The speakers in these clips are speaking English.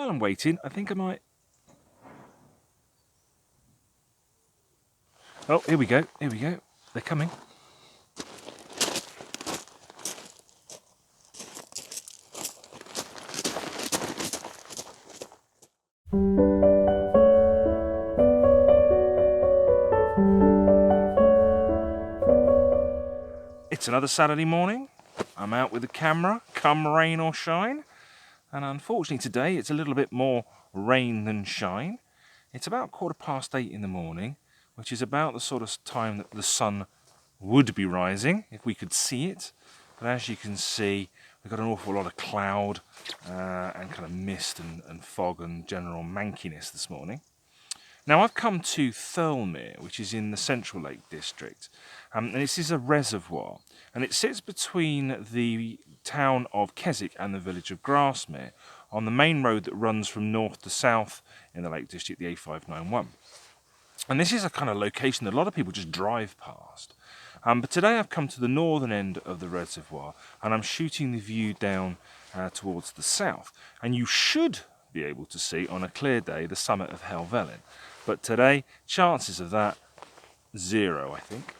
while I'm waiting, I think I might... Oh, here we go, here we go. They're coming. It's another Saturday morning. I'm out with the camera, come rain or shine. And unfortunately today it's a little bit more rain than shine. It's about 8:15 in the morning, which is about the sort of time that the sun would be rising if we could see it. But as you can see, we've got an awful lot of cloud and kind of mist and fog and general mankiness this morning. Now I've come to Thirlmere, which is in the Central Lake District, and this is a reservoir, and it sits between the town of Keswick and the village of Grasmere on the main road that runs from north to south in the Lake District, the A591. And this is a kind of location that a lot of people just drive past. But today I've come to the northern end of the reservoir, and I'm shooting the view down towards the south. And you should be able to see on a clear day the summit of Helvellyn. But today, chances of that, 0, I think.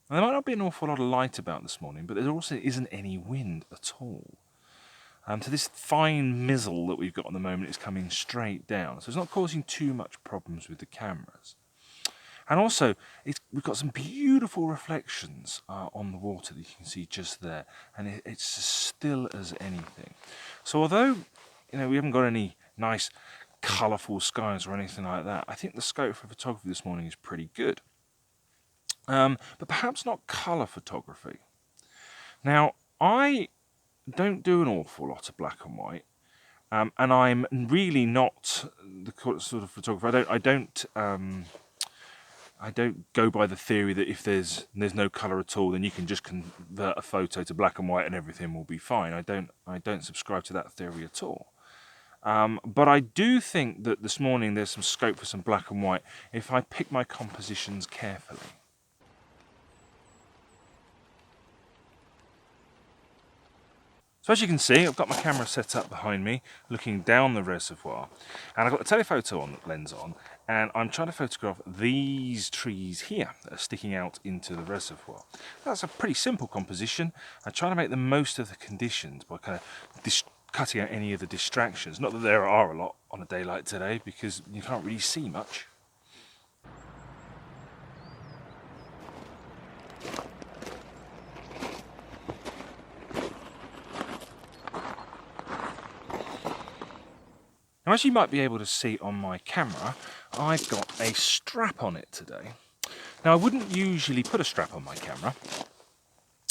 And there might not be an awful lot of light about this morning, but there also isn't any wind at all. So this fine mizzle that we've got at the moment is coming straight down, so it's not causing too much problems with the cameras. And also, we've got some beautiful reflections on the water that you can see just there, and it's as still as anything. So although, we haven't got any nice colourful skies or anything like that, I think the scope for photography this morning is pretty good. But perhaps not colour photography. Now, I don't do an awful lot of black and white, and I'm really not the sort of photographer. I don't go by the theory that if there's no colour at all, then you can just convert a photo to black and white and everything will be fine. I don't subscribe to that theory at all. But I do think that this morning there's some scope for some black and white if I pick my compositions carefully. So as you can see, I've got my camera set up behind me, looking down the reservoir, and I've got the telephoto lens on, and I'm trying to photograph these trees here that are sticking out into the reservoir. That's a pretty simple composition. I try to make the most of the conditions by kind of cutting out any of the distractions. Not that there are a lot on a day like today, because you can't really see much. Now, as you might be able to see on my camera, I've got a strap on it today. Now, I wouldn't usually put a strap on my camera.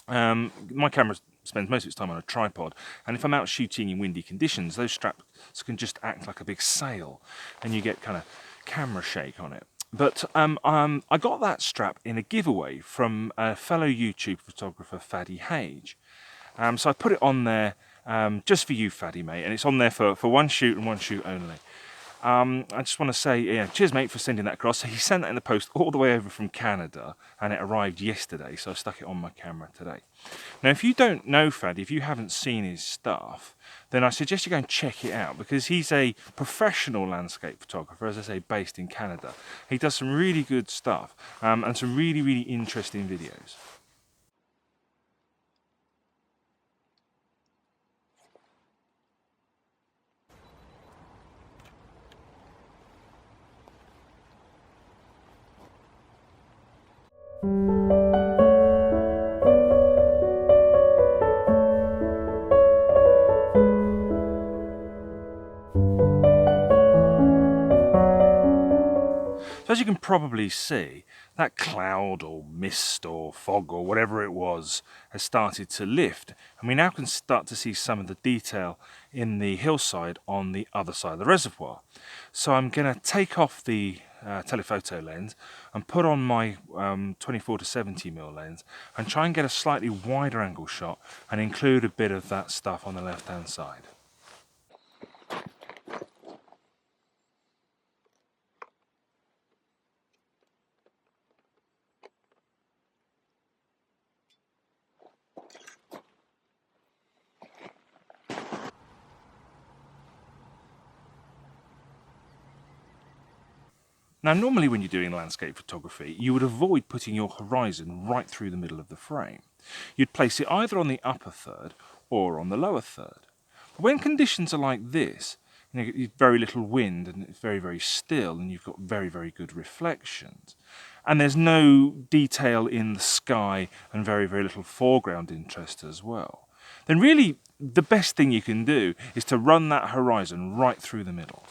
My camera spends most of its time on a tripod, and if I'm out shooting in windy conditions, those straps can just act like a big sail, and you get kind of camera shake on it. But I got that strap in a giveaway from a fellow YouTube photographer, Faddy Hage. So I put it on there just for you, Faddy, mate, and it's on there for one shoot and one shoot only. I just want to say, cheers, mate, for sending that across. So he sent that in the post all the way over from Canada, and it arrived yesterday, so I stuck it on my camera today. Now, if you don't know Faddy, if you haven't seen his stuff, then I suggest you go and check it out, because he's a professional landscape photographer, as I say, based in Canada. He does some really good stuff and some really, really interesting videos. So as you can probably see, that cloud or mist or fog or whatever it was has started to lift, and we now can start to see some of the detail in the hillside on the other side of the reservoir. So I'm going to take off the telephoto lens and put on my 24 to 70mm lens and try and get a slightly wider angle shot and include a bit of that stuff on the left hand side. Now, normally when you're doing landscape photography, you would avoid putting your horizon right through the middle of the frame. You'd place it either on the upper third or on the lower third. But when conditions are like this, very little wind and it's very, very still, and you've got very, very good reflections, and there's no detail in the sky and very, very little foreground interest as well, then really the best thing you can do is to run that horizon right through the middle.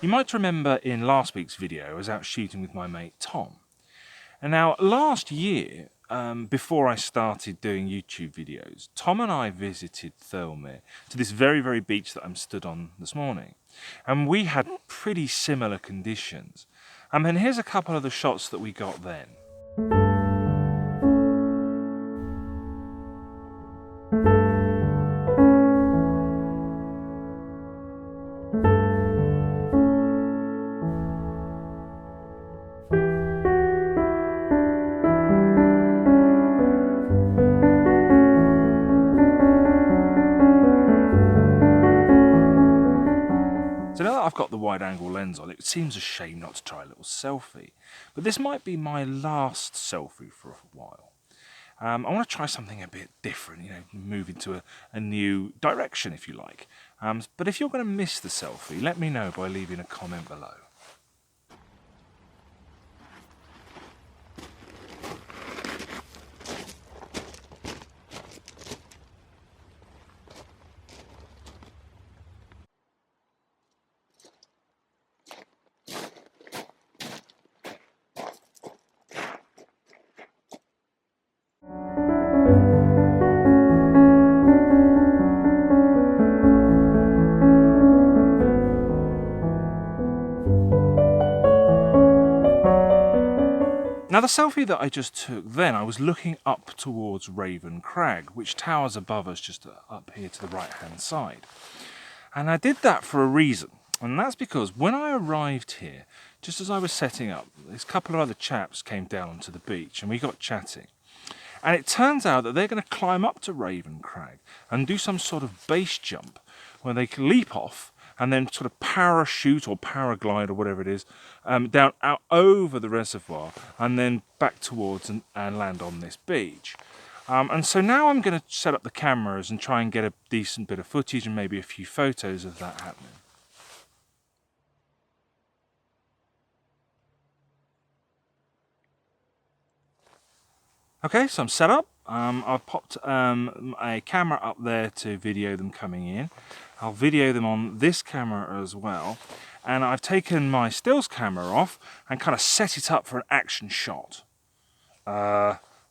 You might remember in last week's video I was out shooting with my mate Tom. And now last year, before I started doing YouTube videos, Tom and I visited Thirlmere, to this very, very beach that I'm stood on this morning. And we had pretty similar conditions. And here's a couple of the shots that we got then. So now that I've got the wide angle lens on, it seems a shame not to try a little selfie. But this might be my last selfie for a while. I want to try something a bit different, move into a new direction if you like. But if you're going to miss the selfie, let me know by leaving a comment below. Now the selfie that I just took then, I was looking up towards Raven Crag, which towers above us just up here to the right hand side. And I did that for a reason, and that's because when I arrived here, just as I was setting up, this couple of other chaps came down onto the beach and we got chatting. And it turns out that they're going to climb up to Raven Crag and do some sort of base jump where they can leap off and then sort of parachute or paraglide or whatever it is, down out over the reservoir and then back towards and land on this beach. And so now I'm going to set up the cameras and try and get a decent bit of footage and maybe a few photos of that happening. Okay, so I'm set up. I've popped a camera up there to video them coming in. I'll video them on this camera as well. And I've taken my stills camera off and kind of set it up for an action shot,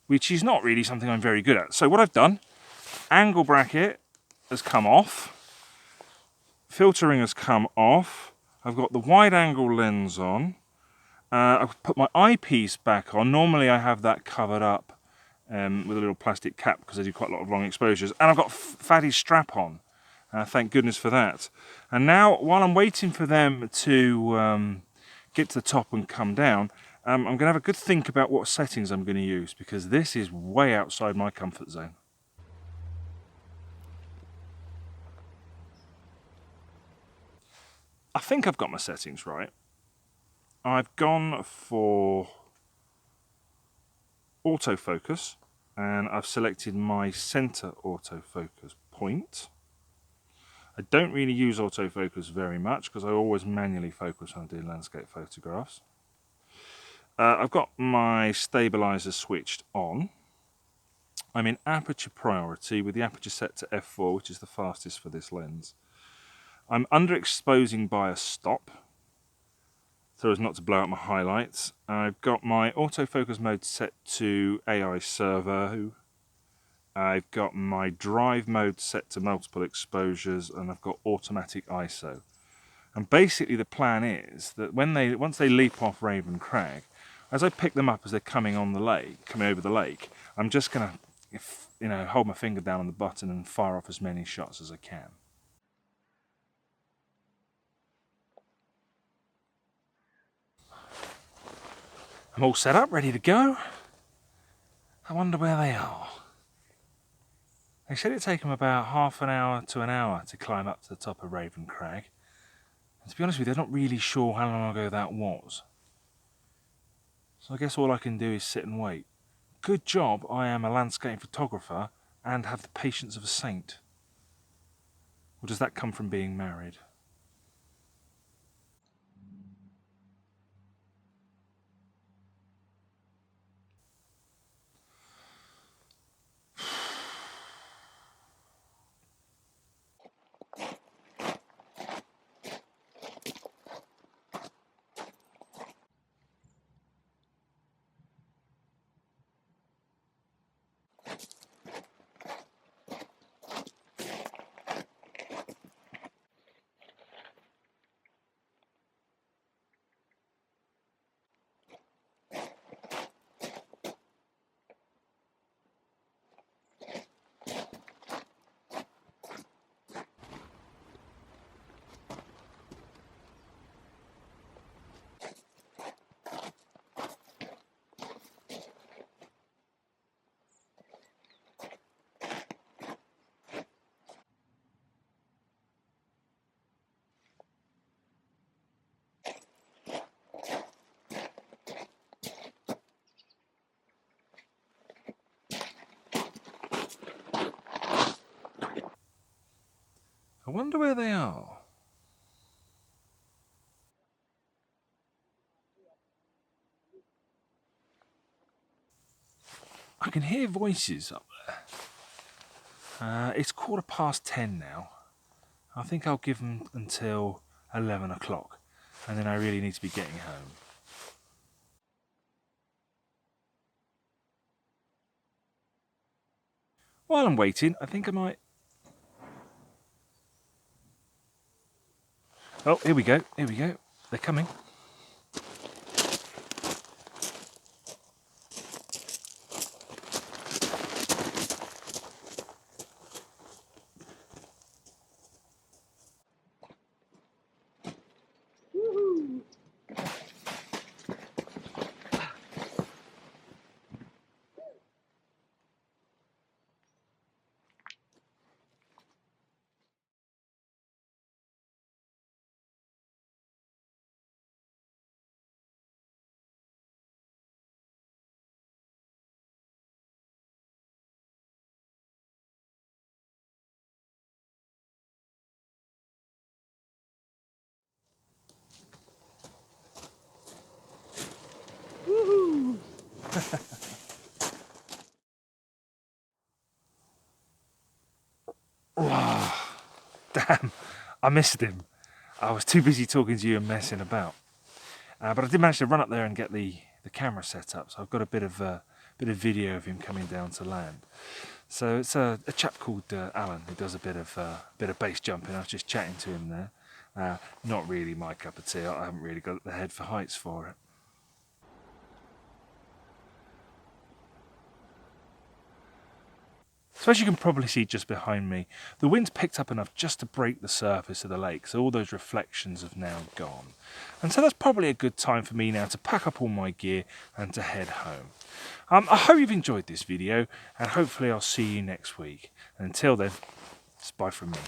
which is not really something I'm very good at. So what I've done, angle bracket has come off, filtering has come off, I've got the wide angle lens on, I've put my eyepiece back on. Normally I have that covered up with a little plastic cap because I do quite a lot of long exposures, and I've got Fatty's strap on. Thank goodness for that. And now, while I'm waiting for them to get to the top and come down, I'm going to have a good think about what settings I'm going to use, because this is way outside my comfort zone. I think I've got my settings right. I've gone for autofocus, and I've selected my center autofocus point. I don't really use autofocus very much because I always manually focus when I'm doing landscape photographs. I've got my stabilizer switched on. I'm in aperture priority with the aperture set to f4, which is the fastest for this lens. I'm underexposing by a stop so as not to blow out my highlights. I've got my autofocus mode set to AI servo. I've got my drive mode set to multiple exposures, and I've got automatic ISO. And basically the plan is that once they leap off Raven Crag, as I pick them up as they're coming over the lake, I'm just going to hold my finger down on the button and fire off as many shots as I can. I'm all set up, ready to go. I wonder where they are. They said it'd take them about half an hour to an hour to climb up to the top of Raven Crag. And to be honest with you, I'm not really sure how long ago that was. So I guess all I can do is sit and wait. Good job I am a landscape photographer and have the patience of a saint. Or does that come from being married? I wonder where they are. I can hear voices up there. It's 10:15 now. I think I'll give them until 11 o'clock. And then I really need to be getting home. While I'm waiting, I think I might... Oh, here we go. Here we go. They're coming. Woohoo! Oh, damn, I missed him. I was too busy talking to you and messing about. But I did manage to run up there and get the camera set up, so I've got a bit of video of him coming down to land. So it's a chap called Alan who does a bit of base jumping. I was just chatting to him there. Not really my cup of tea. I haven't really got the head for heights for it. So as you can probably see just behind me, the wind's picked up enough just to break the surface of the lake, so all those reflections have now gone. And so that's probably a good time for me now to pack up all my gear and to head home. I hope you've enjoyed this video, and hopefully I'll see you next week. And until then, it's bye from me.